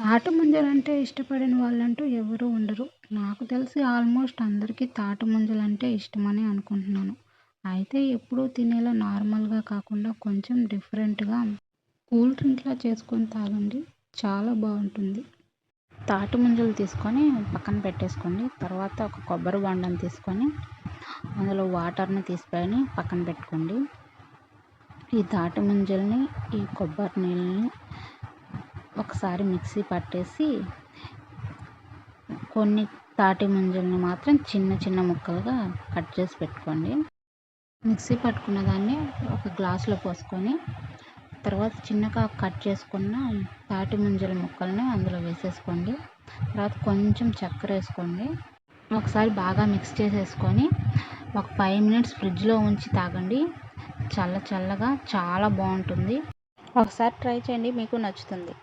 తాటి ముంజలంటే ఇష్టపడని వాళ్ళంటూ ఎవరూ ఉండరు. నాకు తెలిసి ఆల్మోస్ట్ అందరికీ తాటి ముంజలంటే ఇష్టమనే అనుకుంటున్నాను. అయితే ఎప్పుడూ తినేలా నార్మల్‌గా కాకుండా కొంచెం డిఫరెంట్‌గా కూల్ డ్రింక్‌లా చేసుకొని తాగండి. చాలా బావుంటుంది. తాటి ముంజలు తీసుకొని పక్కన పెట్టేసుకోండి. తర్వాత ఒక కొబ్బరి బొండం తీసుకొని అందులో వాటర్‌ని తీసిపోయి పక్కన పెట్టుకోండి. ఈ తాటి ముంజల్ని, ఈ కొబ్బరి నీళ్ళని ఒకసారి మిక్సీ పట్టేసి కొన్ని తాటి ముంజల్ని మాత్రం చిన్న చిన్న ముక్కలుగా కట్ చేసి పెట్టుకోండి. మిక్సీ పట్టుకున్న దాన్ని ఒక గ్లాసులో పోసుకొని తర్వాత చిన్నగా కట్ చేసుకున్న తాటి ముంజల ముక్కల్ని అందులో వేసేసుకోండి. తర్వాత కొంచెం చక్కెర వేసుకోండి. ఒకసారి బాగా మిక్స్ చేసేసుకొని ఒక 5 మినిట్స్ ఫ్రిడ్జ్లో ఉంచి తాగండి. చల్లగా చాలా బాగుంటుంది. ఒకసారి ట్రై చేయండి, మీకు నచ్చుతుంది.